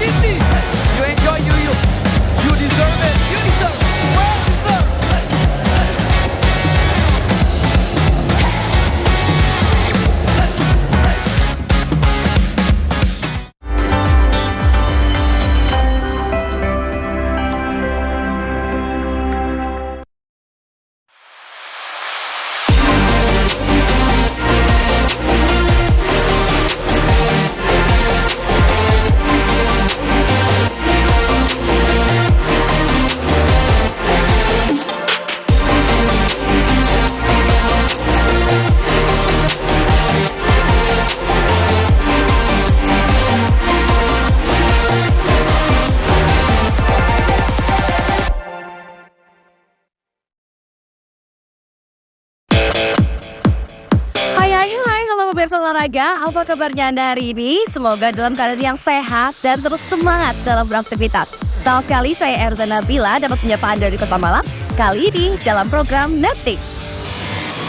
easy. You enjoy, you deserve it. You deserve it. Well deserved. Pemirsa olahraga, apa kabarnya Anda hari ini? Semoga dalam keadaan yang sehat dan terus semangat dalam beraktivitas. Senang sekali saya Erza Nabila dapat menyapa Anda di Kota Malang. Kali ini dalam program Netik.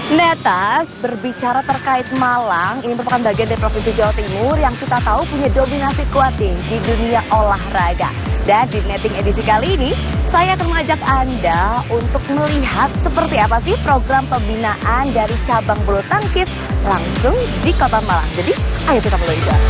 Netas, berbicara terkait Malang, ini merupakan bagian dari Provinsi Jawa Timur yang kita tahu punya dominasi kuat di dunia olahraga. Dan di Neting edisi kali ini, saya akan mengajak Anda untuk melihat seperti apa sih program pembinaan dari cabang bulu tangkis langsung di Kota Malang. Jadi, ayo kita belajar.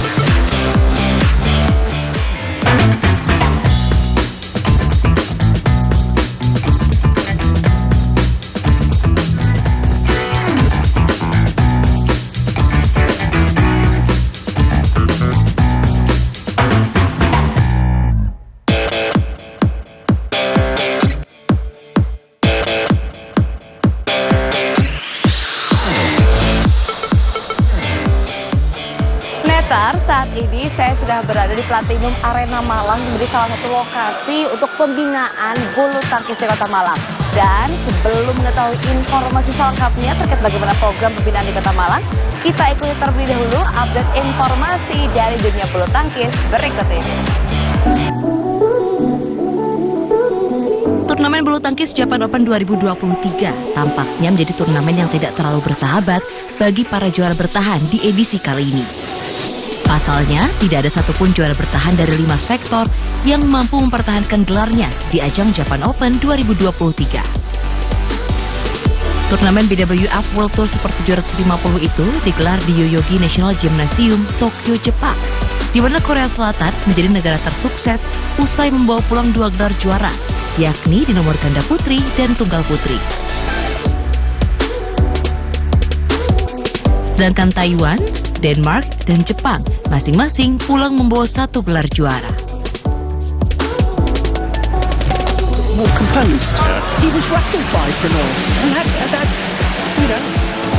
Saat ini saya sudah berada di Platinum Arena Malang, menjadi salah satu lokasi untuk pembinaan bulu tangkis di Kota Malang. Dan sebelum mengetahui informasi selengkapnya terkait bagaimana program pembinaan di Kota Malang, kita ikuti terlebih dahulu update informasi dari dunia bulu tangkis berikut ini. Turnamen bulu tangkis Japan Open 2023 tampaknya menjadi turnamen yang tidak terlalu bersahabat bagi para juara bertahan di edisi kali ini. Pasalnya, tidak ada satupun juara bertahan dari 5 sektor yang mampu mempertahankan gelarnya di ajang Japan Open 2023. Turnamen BWF World Tour Super 750 itu digelar di Yoyogi National Gymnasium, Tokyo, Jepang, di mana Korea Selatan menjadi negara tersukses usai membawa pulang 2 gelar juara, yakni di nomor ganda putri dan tunggal putri. Sedangkan Taiwan, Denmark, dan Jepang masing-masing pulang membawa 1 gelar juara.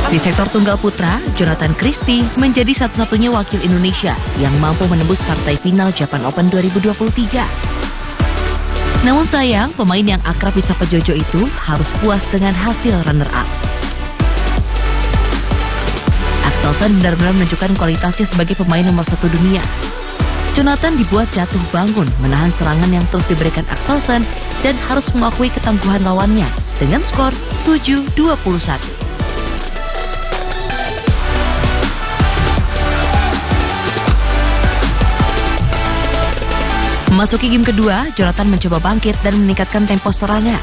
Di sektor tunggal putra, Jonathan Christie menjadi satu-satunya wakil Indonesia yang mampu menembus partai final Japan Open 2023. Namun sayang, pemain yang akrab disapa Jojo itu harus puas dengan hasil runner-up. Axelsen benar-benar menunjukkan kualitasnya sebagai pemain nomor 1 dunia. Jonathan dibuat jatuh bangun menahan serangan yang terus diberikan Axelsen dan harus mengakui ketangguhan lawannya dengan skor 7-21. Memasuki game kedua, Jonathan mencoba bangkit dan meningkatkan tempo serangan.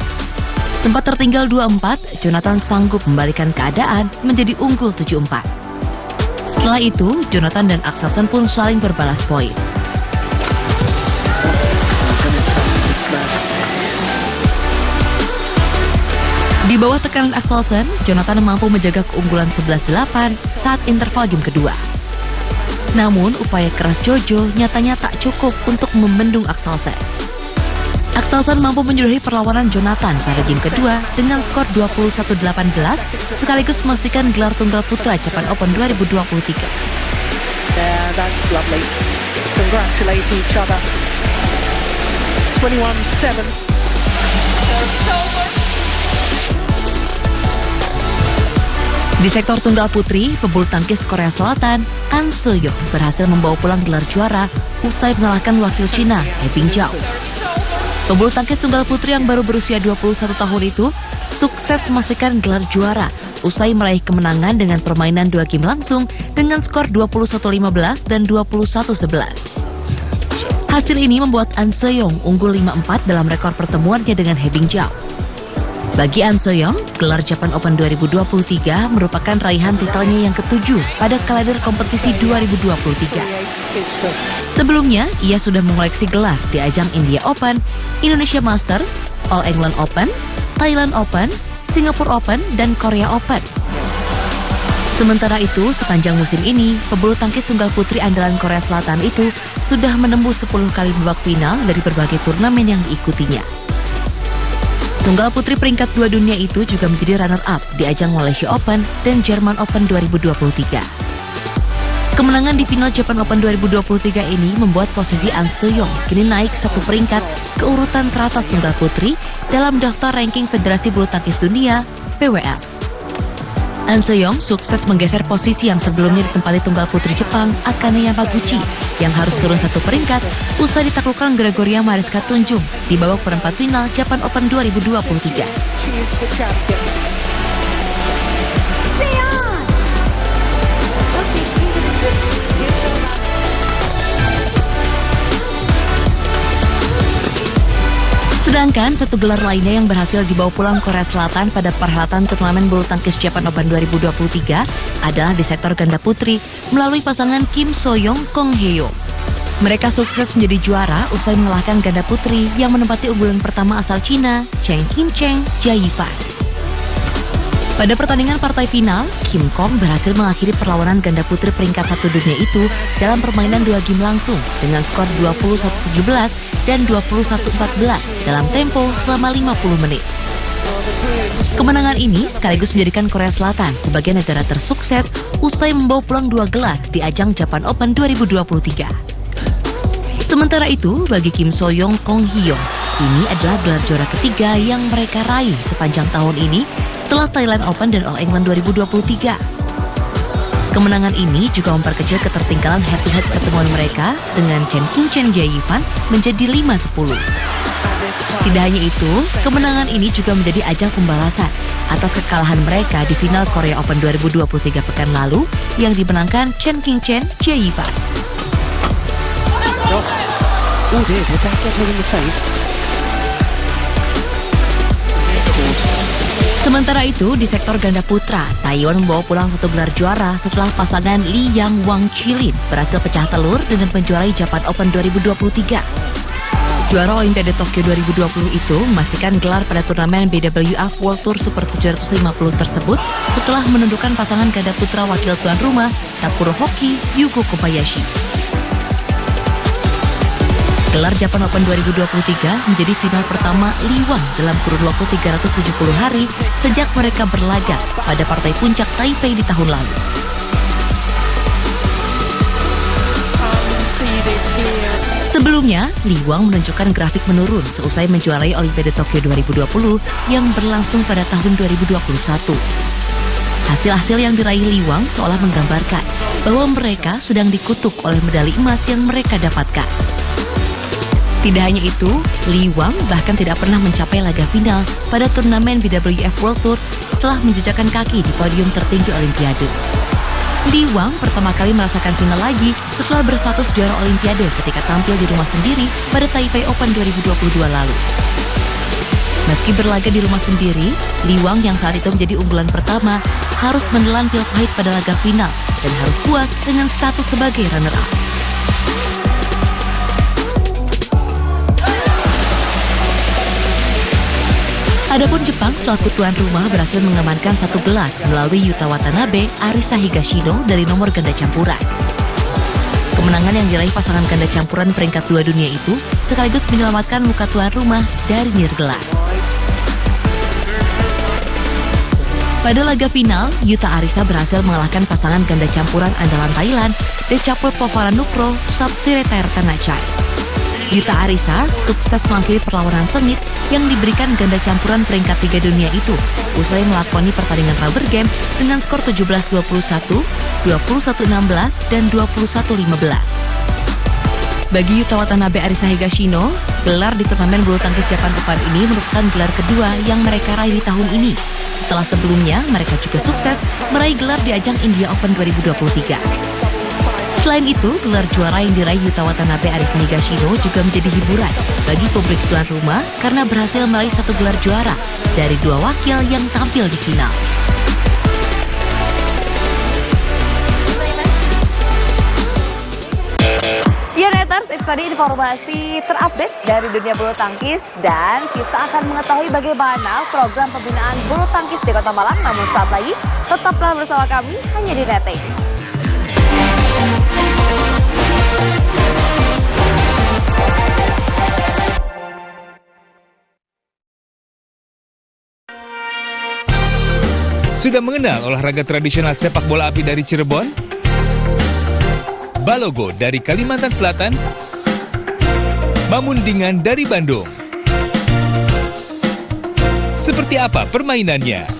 Sempat tertinggal 2-4, Jonathan sanggup membalikan keadaan menjadi unggul 7-4. Setelah itu, Jonathan dan Axelsen pun saling berbalas poin. Di bawah tekanan Axelsen, Jonathan mampu menjaga keunggulan 11-8 saat interval game kedua. Namun, upaya keras Jojo nyatanya tak cukup untuk membendung Axelsen. Axelsen mampu menjudahi perlawanan Jonathan pada game kedua dengan skor 21-18 sekaligus memastikan gelar tunggal putra Japan Open 2023. That's lovely. Congratulate each other. 21-7. Di sektor tunggal putri, pebulu tangkis Korea Selatan, An So-yeon berhasil membawa pulang gelar juara usai mengalahkan wakil Cina, He Bingjiao. Pebulu tangkis tunggal putri yang baru berusia 21 tahun itu sukses memastikan gelar juara usai meraih kemenangan dengan permainan 2 game langsung dengan skor 21-15 dan 21-11. Hasil ini membuat An Se-young unggul 5-4 dalam rekor pertemuannya dengan He Bing-jau. Bagi An Se-young, gelar Japan Open 2023 merupakan raihan titelnya yang ke-7 pada kalender kompetisi 2023. Sebelumnya, ia sudah mengoleksi gelar di ajang India Open, Indonesia Masters, All England Open, Thailand Open, Singapore Open, dan Korea Open. Sementara itu, sepanjang musim ini, pebulu tangkis tunggal putri andalan Korea Selatan itu sudah menembus 10 kali babak final dari berbagai turnamen yang diikutinya. Tunggal putri peringkat 2 dunia itu juga menjadi runner-up di ajang Malaysia Open dan Jerman Open 2023. Kemenangan di final Japan Open 2023 ini membuat posisi An Se-young kini naik 1 peringkat ke urutan teratas tunggal putri dalam daftar ranking Federasi Bulu Tangkis Dunia (BWF). An Se-young sukses menggeser posisi yang sebelumnya ditempati tunggal putri Jepang Akane Yamaguchi yang harus turun 1 peringkat usai ditaklukkan Gregoria Mariska Tunjung di babak perempat final Japan Open 2023. Sedangkan 1 gelar lainnya yang berhasil dibawa pulang Korea Selatan pada perhelatan turnamen bulu tangkis Japan Open 2023 adalah di sektor ganda putri melalui pasangan Kim So-young, Kong Hye-young. Mereka sukses menjadi juara usai mengalahkan ganda putri yang menempati unggulan pertama asal Cina, Cheng Qingchen, Jia Yifan. Pada pertandingan partai final, Kim Kong berhasil mengakhiri perlawanan ganda putri peringkat 1 dunia itu dalam permainan 2 game langsung dengan skor 21-17 dan 21-14 dalam tempo selama 50 menit. Kemenangan ini sekaligus menjadikan Korea Selatan sebagai negara tersukses usai membawa pulang 2 gelar di ajang Japan Open 2023. Sementara itu, bagi Kim So-young, Kong Hye-young, ini adalah gelar juara ketiga yang mereka raih sepanjang tahun ini setelah Thailand Open dan All England 2023. Kemenangan ini juga memperkecil ketertinggalan head-to-head pertemuan mereka dengan Chen Qingchen Jia Yifan menjadi 5-10. Tidak hanya itu, kemenangan ini juga menjadi ajang pembalasan atas kekalahan mereka di final Korea Open 2023 pekan lalu yang dimenangkan Chen Qingchen Jia Yifan. Oh dear, did that get her in the face? Sementara itu, di sektor ganda putra, Taiwan membawa pulang 1 gelar juara setelah pasangan Li Yang Wang Chilin berhasil pecah telur dengan menjuarai Japan Open 2023. Juara Olimpiade Tokyo 2020 itu memastikan gelar pada turnamen BWF World Tour Super 750 tersebut setelah menundukkan pasangan ganda putra wakil tuan rumah Takuro Hoki Yugo Kobayashi. Gelar Japan Open 2023 menjadi final pertama Li Wang dalam kurun waktu 370 hari sejak mereka berlaga pada partai puncak Taipei di tahun lalu. Sebelumnya, Li Wang menunjukkan grafik menurun seusai menjuarai Olimpiade Tokyo 2020 yang berlangsung pada tahun 2021. Hasil-hasil yang diraih Li Wang seolah menggambarkan bahwa mereka sedang dikutuk oleh medali emas yang mereka dapatkan. Tidak hanya itu, Li Wang bahkan tidak pernah mencapai laga final pada turnamen BWF World Tour setelah menjejakkan kaki di podium tertinggi Olimpiade. Li Wang pertama kali merasakan final lagi setelah berstatus juara Olimpiade ketika tampil di rumah sendiri pada Taipei Open 2022 lalu. Meski berlaga di rumah sendiri, Li Wang yang saat itu menjadi unggulan pertama harus menelan pil pahit pada laga final dan harus puas dengan status sebagai runner-up. Adapun Jepang selaku tuan rumah berhasil mengamankan 1 gelar melalui Yuta Watanabe, Arisa Higashino dari nomor ganda campuran. Kemenangan yang diraih pasangan ganda campuran peringkat 2 dunia itu sekaligus menyelamatkan muka tuan rumah dari nirgelar. Pada laga final, Yuta Arisa berhasil mengalahkan pasangan ganda campuran andalan Thailand, Dechapol Povaranukroh, Sapsiree Thairatanachai. Yuta Arisa sukses mengakhiri perlawanan sengit yang diberikan ganda campuran peringkat 3 dunia itu usai melakoni pertandingan rubber game dengan skor 17-21, 21-16, dan 21-15. Bagi Yuta Watanabe Arisa Higashino, gelar di turnamen bulu tangkis Japan Open ini merupakan gelar kedua yang mereka raih di tahun ini. Setelah sebelumnya, mereka juga sukses meraih gelar di ajang India Open 2023. Selain itu, gelar juara yang diraih Yuta Watanabe Arisa Higashino juga menjadi hiburan bagi publik tuan rumah karena berhasil meraih 1 gelar juara dari 2 wakil yang tampil di final. Ya Neters, itu tadi informasi terupdate dari dunia bulu tangkis dan kita akan mengetahui bagaimana program pembinaan bulu tangkis di Kota Malang. Namun saat lagi, tetaplah bersama kami hanya di Net TV. Sudah mengenal olahraga tradisional sepak bola api dari Cirebon? Balogo dari Kalimantan Selatan? Mamundingan dari Bandung? Seperti apa permainannya?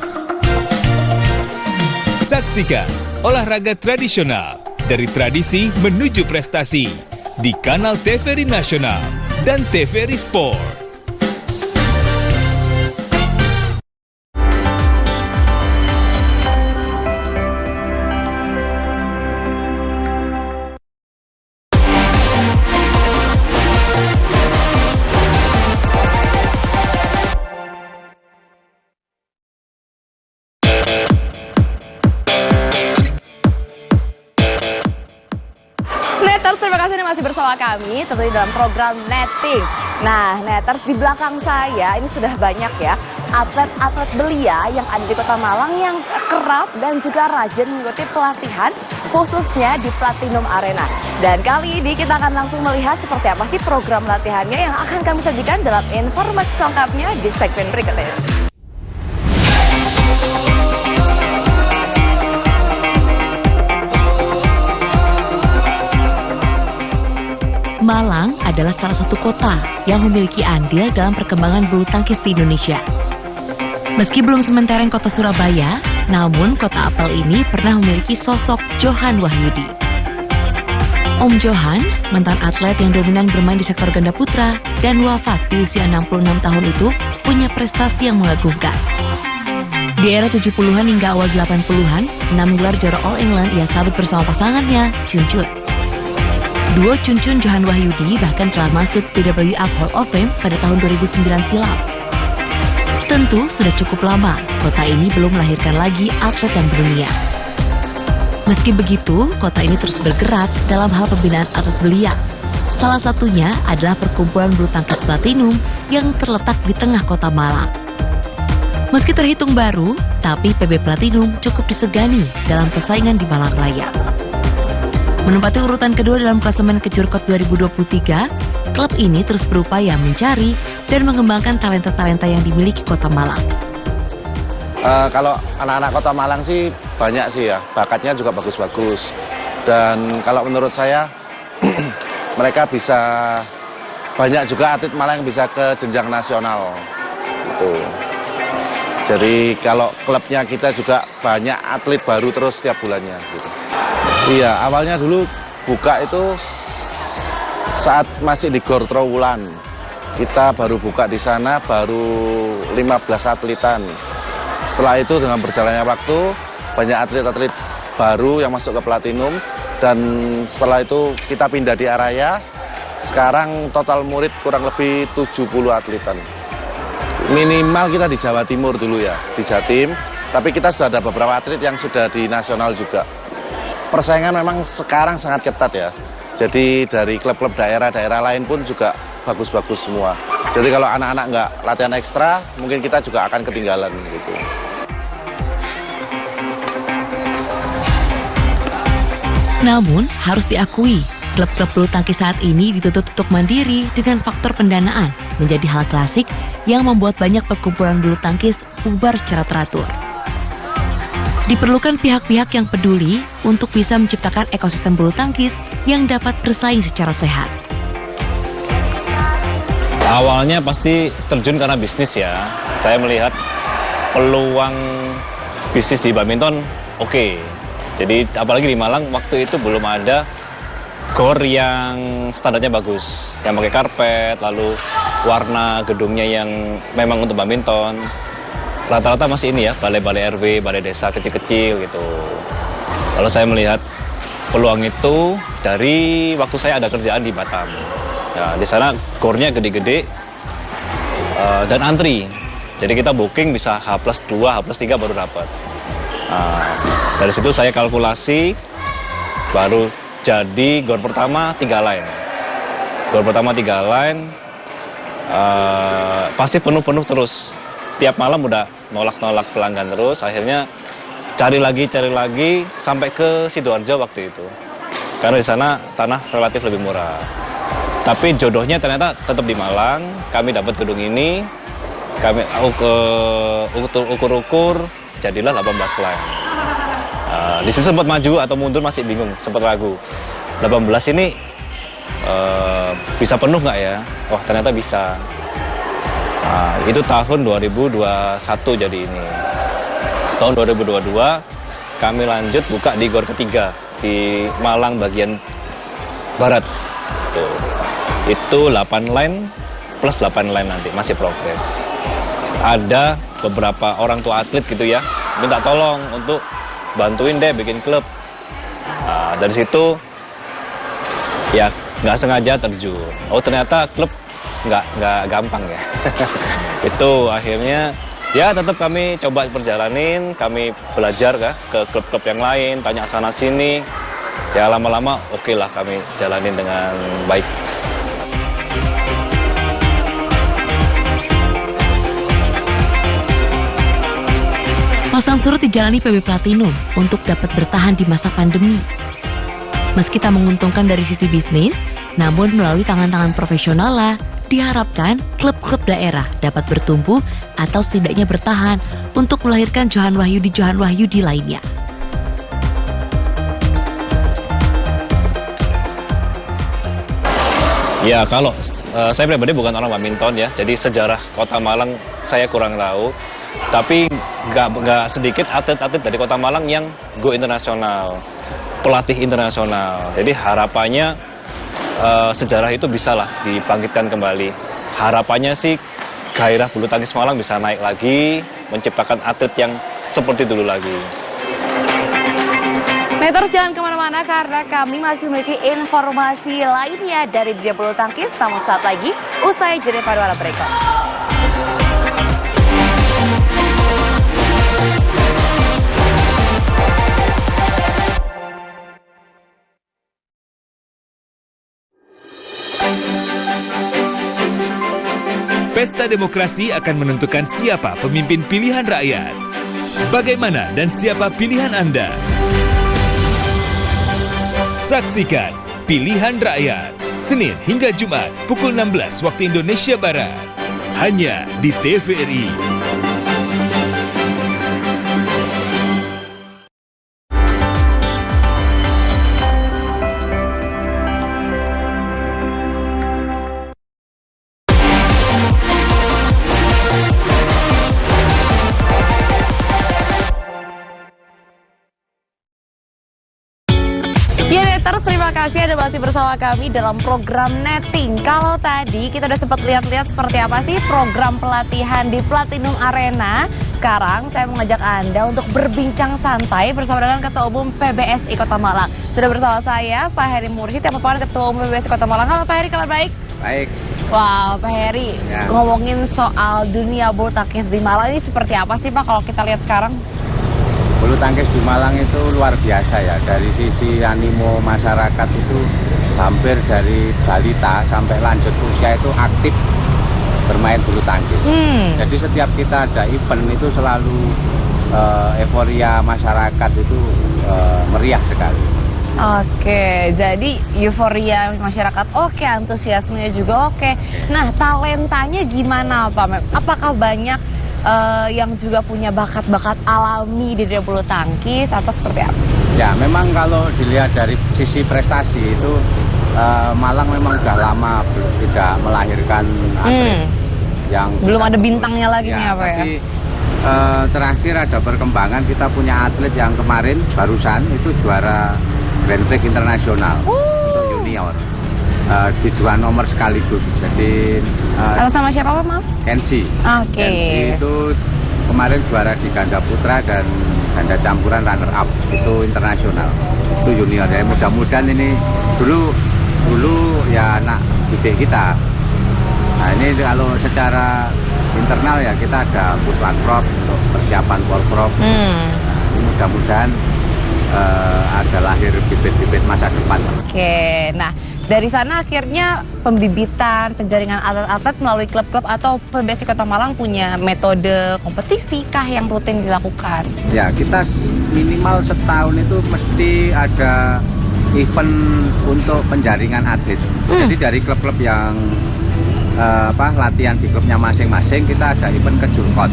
Saksikan olahraga tradisional dari tradisi menuju prestasi di kanal TVRI Nasional dan TVRI Sport. Neters, terima kasih masih bersama kami tentunya dalam program Netting. Nah, Neters, di belakang saya ini sudah banyak ya atlet-atlet belia yang ada di Kota Malang yang kerap dan juga rajin mengikuti pelatihan khususnya di Platinum Arena. Dan kali ini kita akan langsung melihat seperti apa sih program latihannya yang akan kami sajikan dalam informasi selengkapnya di segmen berikutnya. Malang adalah salah satu kota yang memiliki andil dalam perkembangan bulu tangkis di Indonesia. Meski belum sementereng kota Surabaya, namun kota apel ini pernah memiliki sosok Johan Wahyudi. Om Johan, mantan atlet yang dominan bermain di sektor ganda putra dan wafat di usia 66 tahun itu, punya prestasi yang mengagumkan. Di era 70-an hingga awal 80-an, 6 gelar juara All England ia sabut bersama pasangannya, Chun Chun. Duo Chun Chun Johan Wahyudi bahkan telah masuk WWF Hall of Fame pada tahun 2009 silam. Tentu sudah cukup lama, kota ini belum melahirkan lagi atlet yang berdunia. Meski begitu, kota ini terus bergerak dalam hal pembinaan atlet belia. Salah satunya adalah perkumpulan bulu tangkis Platinum yang terletak di tengah kota Malang. Meski terhitung baru, tapi PB Platinum cukup disegani dalam persaingan di Malang Raya. Menempati urutan kedua dalam klasemen Kejurkot 2023, klub ini terus berupaya mencari dan mengembangkan talenta-talenta yang dimiliki Kota Malang. Kalau anak-anak Kota Malang sih banyak sih ya, bakatnya juga bagus-bagus. Dan kalau menurut saya, mereka bisa, banyak juga atlet Malang yang bisa ke jenjang nasional. Gitu. Jadi kalau klubnya kita juga banyak atlet baru terus setiap bulannya. Gitu. Iya, awalnya dulu buka itu saat masih di Gor Trowulan. Kita baru buka di sana, baru 15 atletan. Setelah itu dengan berjalannya waktu, banyak atlet-atlet baru yang masuk ke Platinum. Dan setelah itu kita pindah di Araya. Sekarang total murid kurang lebih 70 atletan. Minimal kita di Jawa Timur dulu ya, di Jatim. Tapi kita sudah ada beberapa atlet yang sudah di nasional juga. Persaingan memang sekarang sangat ketat ya. Jadi dari klub-klub daerah-daerah lain pun juga bagus-bagus semua. Jadi kalau anak-anak nggak latihan ekstra, mungkin kita juga akan ketinggalan gitu. Namun harus diakui, klub-klub bulu tangkis saat ini dituntut untuk mandiri dengan faktor pendanaan menjadi hal klasik yang membuat banyak perkumpulan bulu tangkis bubar secara teratur. Diperlukan pihak-pihak yang peduli untuk bisa menciptakan ekosistem bulu tangkis yang dapat bersaing secara sehat. Awalnya pasti terjun karena bisnis ya. Saya melihat peluang bisnis di badminton oke. Jadi apalagi di Malang waktu itu belum ada gor yang standarnya bagus. Yang pakai karpet, lalu warna gedungnya yang memang untuk badminton. Rata-rata masih ini ya, balai-balai RW, balai desa kecil-kecil gitu. Kalau saya melihat peluang itu dari waktu saya ada kerjaan di Batam. Ya, di sana gornya gede-gede dan antri. Jadi kita booking bisa H+2, H+3 baru dapat. Dari situ saya kalkulasi, baru jadi gor pertama 3 line. Gor pertama 3 line, pasti penuh-penuh terus. Tiap malam udah nolak-nolak pelanggan terus, akhirnya cari lagi sampai ke Sidoarjo waktu itu. Karena di sana tanah relatif lebih murah. Tapi jodohnya ternyata tetap di Malang. Kami dapat gedung ini, kami ukur-ukur, jadilah 18 line. Di sini sempat maju atau mundur masih bingung, sempat ragu. 18 ini bisa penuh nggak ya? Wah ternyata bisa. Itu tahun 2021 jadi ini. Tahun 2022 kami lanjut buka di gor ketiga di Malang bagian barat. Tuh. Itu 8 line plus 8 line nanti masih progres. Ada beberapa orang tua atlet gitu ya, minta tolong untuk bantuin deh bikin klub. Dari situ ya nggak sengaja terjun. Oh ternyata klub nggak gampang ya. Itu akhirnya ya tetap kami coba perjalanin, kami belajar ke klub-klub yang lain, tanya sana sini. Ya lama-lama oke lah kami jalanin dengan baik. Pasang surut dijalani PB Platinum untuk dapat bertahan di masa pandemi. Meski tak menguntungkan dari sisi bisnis, namun melalui tangan-tangan profesional lah, diharapkan klub-klub daerah dapat bertumbuh atau setidaknya bertahan untuk melahirkan Johan Wahyudi lainnya. Ya kalau saya pribadi bukan orang badminton ya, jadi sejarah Kota Malang saya kurang tahu. Tapi nggak sedikit atlet-atlet dari Kota Malang yang go internasional, pelatih internasional. Jadi harapannya sejarah itu bisalah dibangkitkan kembali. Harapannya sih gairah bulu tangkis Malang bisa naik lagi, menciptakan atlet yang seperti dulu lagi. Meters jangan kemana-mana karena kami masih memiliki informasi lainnya dari dunia bulu tangkis. Namun saat lagi, usai jeda pariwara berikut. Pesta demokrasi akan menentukan siapa pemimpin pilihan rakyat. Bagaimana dan siapa pilihan Anda? Saksikan Pilihan Rakyat, Senin hingga Jumat pukul 16 waktu Indonesia Barat. Hanya di TVRI. Terima kasih Anda masih bersama kami dalam program Netting. Kalau tadi kita udah sempat lihat-lihat seperti apa sih program pelatihan di Platinum Arena. Sekarang saya mengajak Anda untuk berbincang santai bersama dengan Ketua Umum PBSI Kota Malang. Sudah bersama saya Pak Heri Mursyid yang merupakan Ketua Umum PBSI Kota Malang. Halo Pak Heri, kabar baik? Baik. Wow, Pak Heri, ngomongin soal dunia bulu tangkis di Malang ini seperti apa sih Pak kalau kita lihat sekarang? Bulu tangkis di Malang itu luar biasa ya. Dari sisi animo masyarakat itu hampir dari balita sampai lanjut usia itu aktif bermain bulu tangkis. Jadi setiap kita ada event itu selalu euforia masyarakat itu meriah sekali. Oke, jadi euforia masyarakat oke, antusiasmenya juga oke. Nah, talentanya gimana Pak? Apakah banyak yang juga punya bakat-bakat alami di dunia bulu tangkis atau seperti apa? Ya, memang kalau dilihat dari sisi prestasi itu Malang memang sudah lama tidak melahirkan atlet yang belum ada bintangnya lagi nih apa ya? Tapi terakhir ada perkembangan, kita punya atlet yang kemarin barusan itu juara Grand Prix internasional untuk junior. Di 2 nomor sekaligus. Jadi atas nama siapa Pak, maaf? Kensi. Oke. Kensi itu kemarin juara di ganda putra dan ganda campuran runner up itu internasional, itu junior ya. Mudah-mudahan ini dulu ya anak didik kita. Nah ini kalau secara internal ya kita ada Puslagprop untuk persiapan Porprov. Mudah-mudahan ada lahir bibit-bibit masa depan. Oke, nah dari sana akhirnya pembibitan, penjaringan atlet-atlet melalui klub-klub atau PBSI Kota Malang punya metode kompetisi kah yang rutin dilakukan? Ya, kita minimal setahun itu mesti ada event untuk penjaringan atlet. Jadi dari klub-klub yang latihan di klubnya masing-masing, kita ada event kejurkot.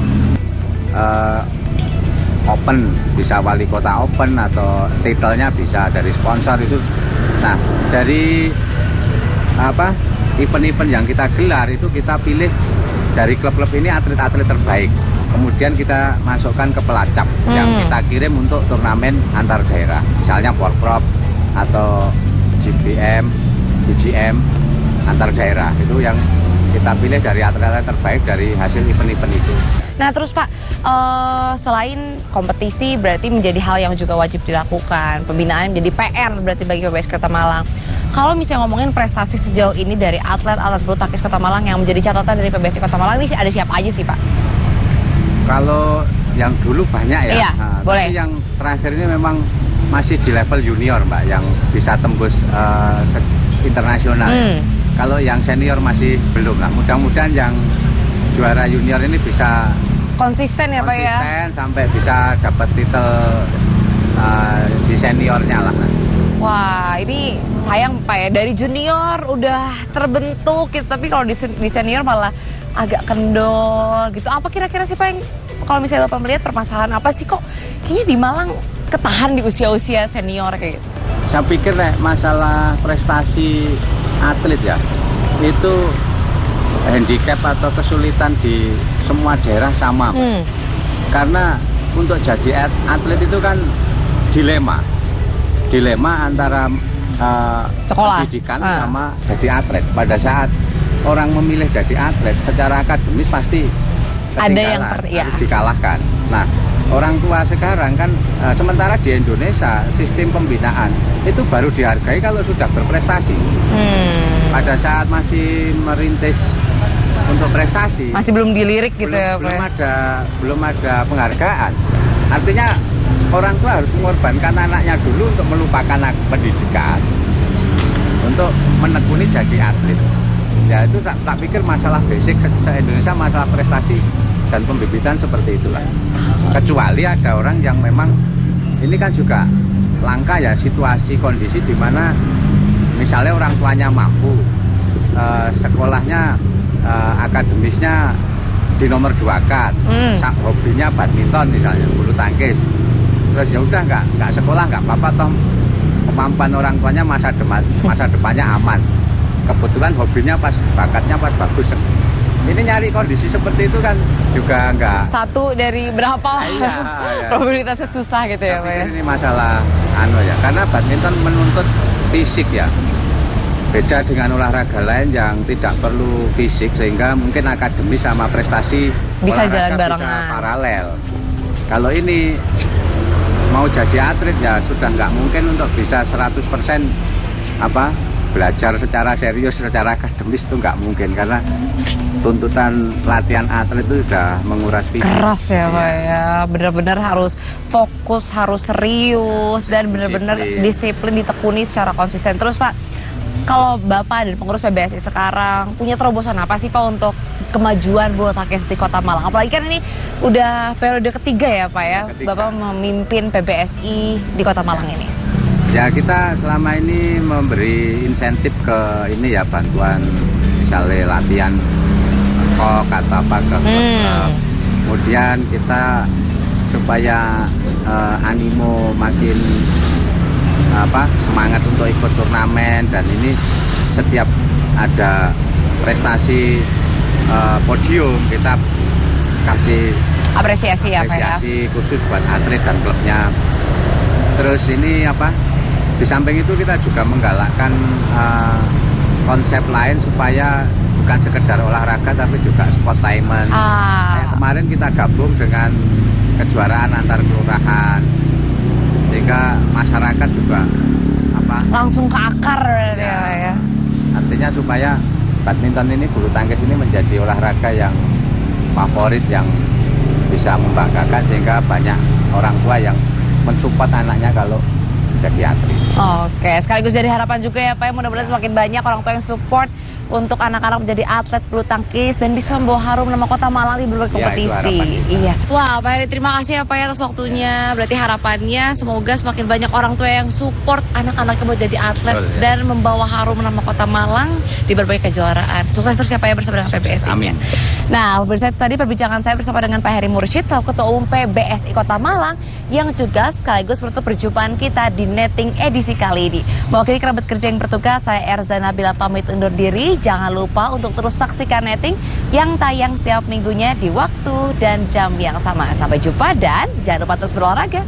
Open, bisa wali kota open atau titelnya bisa dari sponsor itu. Nah, dari event-event yang kita gelar itu kita pilih dari klub-klub ini atlet-atlet terbaik. Kemudian kita masukkan ke pelacak yang kita kirim untuk turnamen antar daerah. Misalnya Porprov atau GBM, GGM antar daerah. Itu yang kita pilih dari atlet-atlet terbaik dari hasil event-event itu. Nah terus Pak, selain kompetisi berarti menjadi hal yang juga wajib dilakukan. Pembinaan menjadi PR berarti bagi PBSI Kota Malang. Kalau misalnya ngomongin prestasi sejauh ini dari atlet-atlet bulu tangkis Kota Malang yang menjadi catatan dari PBSI Kota Malang ini ada siapa aja sih Pak? Kalau yang dulu banyak ya, iya, boleh. Tapi yang terakhir ini memang masih di level junior Mbak, yang bisa tembus internasional. Kalau yang senior masih belum lah. Mudah-mudahan yang juara junior ini bisa konsisten ya Pak ya? Konsisten sampai bisa dapat titel di seniornya lah. Wah ini sayang Pak ya, dari junior udah terbentuk gitu, tapi kalau di senior malah agak kendor gitu. Apa kira-kira sih Pak yang kalau misalnya Bapak melihat permasalahan apa sih kok kayaknya di Malang ketahan di usia-usia senior kayak gitu? Saya pikir masalah prestasi atlet ya, itu handicap atau kesulitan di semua daerah sama. Karena untuk jadi atlet itu kan dilema antara sekolah, pendidikan sama jadi atlet. Pada saat orang memilih jadi atlet secara akademis pasti ada yang harus dikalahkan. Nah, orang tua sekarang kan sementara di Indonesia sistem pembinaan itu baru dihargai kalau sudah berprestasi. Pada saat masih merintis untuk prestasi masih belum dilirik gitu belum ada penghargaan. Artinya orang tua harus mengorbankan anaknya dulu untuk melupakan pendidikan untuk menekuni jadi atlet. Ya itu tak pikir masalah basic se-Indonesia, masalah prestasi dan pembibitan seperti itulah. Kecuali ada orang yang memang ini kan juga langka ya, situasi kondisi di mana misalnya orang tuanya mampu, sekolahnya akademisnya di nomor 2 kan, hobinya badminton misalnya, bulu tangkis. Terus ya udah nggak sekolah nggak apa-apa, toh kemampuan orang tuanya masa depannya aman. Kebetulan hobinya pas, bakatnya pas bagus. Ini nyari kondisi seperti itu kan juga enggak. Satu dari berapa probabilitasnya susah gitu ya Pak ya. Ini masalah ya, karena badminton menuntut fisik ya. Beda dengan olahraga lain yang tidak perlu fisik, sehingga mungkin akademis sama prestasi bisa jalan barengan, bisa paralel. Kalau ini mau jadi atlet ya sudah nggak mungkin untuk bisa 100% belajar secara serius, secara akademis itu nggak mungkin, karena tuntutan latihan atlet itu sudah menguras fisik. Keras ya Pak ya, benar-benar harus fokus, harus serius, dan benar-benar disiplin ditekuni secara konsisten. Terus Pak, kalau Bapak dan pengurus PBSI sekarang punya terobosan apa sih Pak untuk kemajuan bulu tangkis di Kota Malang? Apalagi kan ini udah periode ketiga ya Pak ya, Bapak memimpin PBSI di Kota Malang ini. Ya kita selama ini memberi insentif ke ini ya, bantuan misalnya latihan kok atau apa ke klub. Kemudian kita supaya animo makin semangat untuk ikut turnamen, dan ini setiap ada prestasi podium kita kasih apresiasi ya Pak ya. Apresiasi khusus buat atlet dan klubnya. Terus ini di samping itu kita juga menggalakkan konsep lain supaya bukan sekedar olahraga tapi juga sportainment. Kayak kemarin kita gabung dengan kejuaraan antar kelurahan, sehingga masyarakat juga Langsung ke akar ya. artinya supaya badminton ini, bulu tangkis ini menjadi olahraga yang favorit, yang bisa membanggakan, sehingga banyak orang tua yang mensupport anaknya kalau jadi atlet. Oke, sekaligus jadi harapan juga ya Pak, mudah-mudahan semakin banyak orang tua yang support untuk anak-anak menjadi atlet bulu tangkis dan bisa membawa harum nama Kota Malang di berbagai kompetisi. Iya. Wah, Pak Heri, terima kasih ya Pak ya atas waktunya. Berarti harapannya semoga semakin banyak orang tua yang support anak-anaknya buat jadi atlet dan membawa harum nama Kota Malang di berbagai kejuaraan. Sukses terus ya Pak ya bersama dengan PBSI. Amin. Nah, pemirsa, tadi perbincangan saya bersama dengan Pak Heri Mursyid, Ketua Umum PBSI Kota Malang, yang juga sekaligus menutup perjumpaan kita di netting edisi kali ini. Mewakili kerabat kerja yang bertugas, saya Erza Nabila pamit undur diri. Jangan lupa untuk terus saksikan netting yang tayang setiap minggunya di waktu dan jam yang sama. Sampai jumpa dan jangan lupa terus berolahraga.